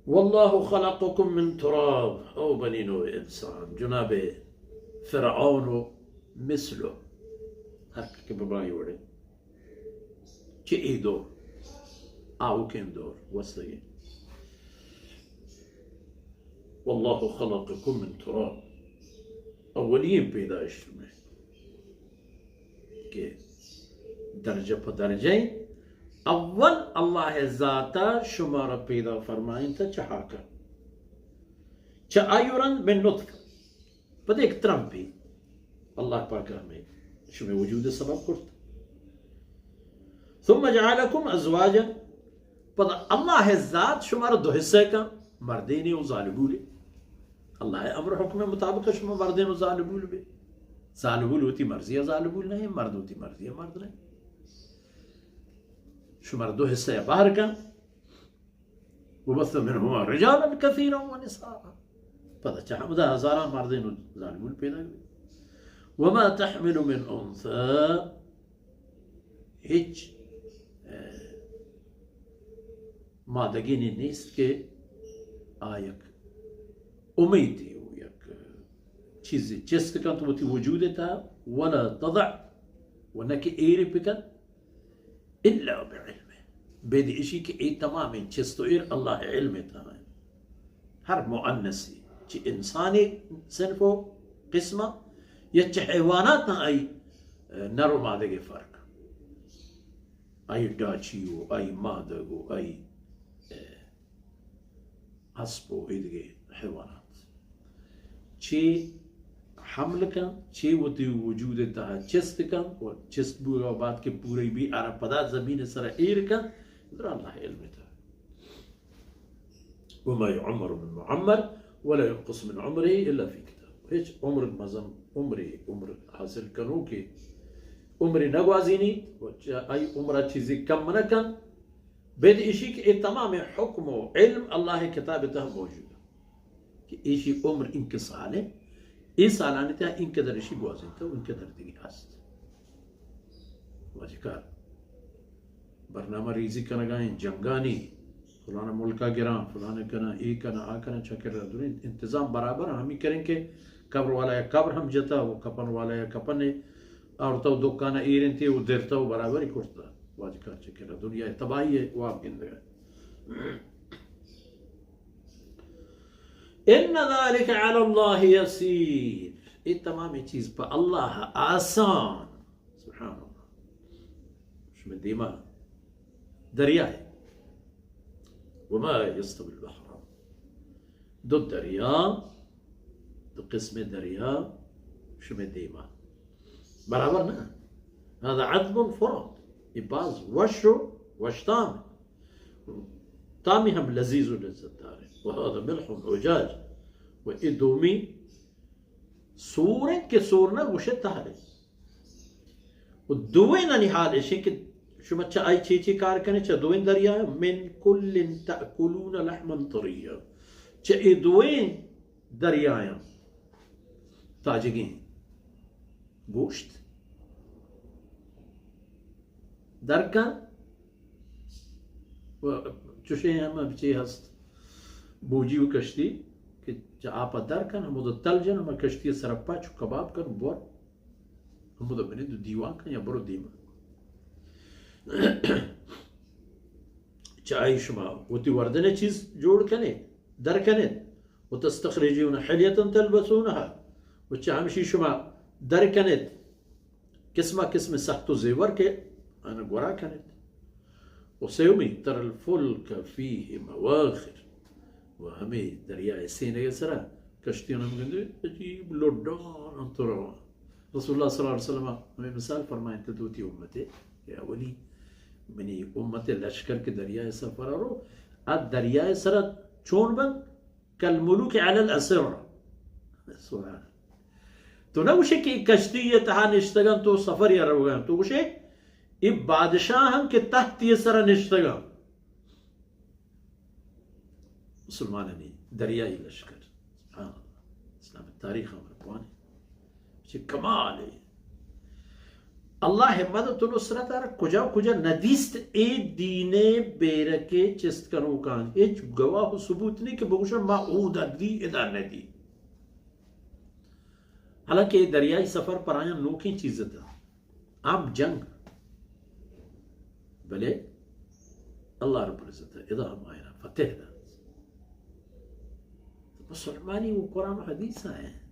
वल्लाहु खलक़कुम मिन तुराब ओ बनी नो इंसान जनाब फ़िरऔन मिसलो हर के बबाई वड़े चे ई दो आओ के दौर वसई वल्लाहु खलक़कुम मिन तुराब अवलियन पैदाइश में के दर्जा पर दर्जे अव्वल अल्लाह ज़ाता शुमारा पैदा फरमाइन था चहाका चआयुरन बिन नुत्फ पद एक त्रम्पी अल्लाह पाक हमें शुमे वजूद सबब कुर्त सुम्मा जअलकुम अज़वाजन पद अल्लाह ज़ात शुमारा दो हिस्से का मर्देने व ज़ालिबूले अल्लाह अमर हुक्म मुताबिक शुमा मर्देन व ज़ालिबूल बे ज़ालिबूल होती मर्जी ज़ालिबूल नहीं मर्द होती मर्जी मर्द नहीं शुमार दो हिस्से बाहर का वबस्स मिनहुमा रिजालन कसीरन व निसाअ पता चाह मुदा हजारा मर्देन ज़ालिबूल पैदा हुए वमा तहमिलु मिन उन्सा हिच मादगिनी नीस्त के आयक उम्मीदी हो यक चीज़ चेस्ट का तो वो वजूद था वला तदअ वनके एरी पिकन इल्ला बिइल्म बेद इशी के ए तमाम चेस्ट तो एर अल्लाह इल्म था हर मुअन्नसी ची इंसानी सिनफो किस्मा या हैवानात ना आई नरो मादे के फर्क आई डाचियो आई मादगो आई हस्बो इदगे हैवानात चे हमल का चे वती वजूद था चेस्ट का और चेस्ट बुरा बात के पूरे भी आरा पदा जमीन सर एर का अल्लाह इल्म था वमा युअम्मर मिन मुअम्मर वला युनक़स मिन उम्रिही इल्ला फी किताब हिच उम्र मज़म उम्र हासिल करो के उम्र नवाजीनी आई उम्र चीज़ें कम न कन बेद इशी के तमाम हुक्म इल्म अल्लाह किताब तह मौजूद कि इशी उम्र इनके साल है इस सालाने त्या इनके दर इशी गुआजिन था उनके दर दिगी हस्त वजकार बरनामा रीजी कना गाएं जंगानी फलाना मुल्का गिरा फलाना कना ए कना आ कना चकर इंतजाम बराबर हम ही करेंगे कब्र वाला या कब्र हम जता वो कपन वाला या कपन है और तो दुकान एरें थे वो देरता वो बराबर ही करता वाजकार चकर दुनिया तबाही है वो आप गिन गए इन्ना ज़ालिका अला अल्लाह यसीर ये तमाम चीज़ पर अल्लाह आसान सुभान अल्लाह उसमें दिमा दरिया है वमा यस्तविल बहरान दो दरिया दो किस्म दरिया उसमें दिमा बराबर ना هذا عذب فرات يباز وشو وشطام طامي هم لذيذ ولذة دار وهذا ملح عجاج وإدومي سورة كسورنا وشة تهري ودوين نحال إشي كد شو ما تشا أي شيء كار كني تشا دوين دريا من كل تأكلون لحما طريا تشا إدوين دريا تاجين گوشت درکن و چوشه هم بچه هست بوجی و کشتی که جا آپا درکن همو دا تل جن همه کشتی سرپا چو کباب کن بور همو دا بینید دو دیوان کن یا برو دیما چه آئی شما و تی وردن چیز جوڑ کنه در کنه و تستخرجون حلیتا تلبسونها و چه همشی شما در کنه قسم سخت و زیور که أنا قرا كانت وسيومي ترى الفلك فيه مواخر وهمي دريا السين يسرى كشتينا من أجيب لودان أنطروا رسول الله صلى الله عليه وسلم همي مثال فرمائن تدوتي أمتي يا ولي مني أمتي لشكر كدريا سفر رو الدريا سرى شون بن كالملوك على الأسرة سبحان تو نوشي كي كشتية تها نشتغل تو سفر يا روغان تو وشي इब बादशाह हम के तख्त ये सरा निश्तगा मुसलमान ने दरियाई लश्कर हाँ इस्लाम तारीख हम रखवाने कमाल है अल्लाह मदद नुसरत कुजा कुजा नदीस्त ए दीने बेरके चिस्त करूं कान एच गवाह सबूत नहीं कि बगुशा माऊद दी इदा नदी। हालांकि दरियाई सफर पर आया नोखी चीज था आम जंग भले अल्लाह रब्बुल इज्जत इदा हम आया फतेह दा मुसलमानी वो कुरान हदीस है।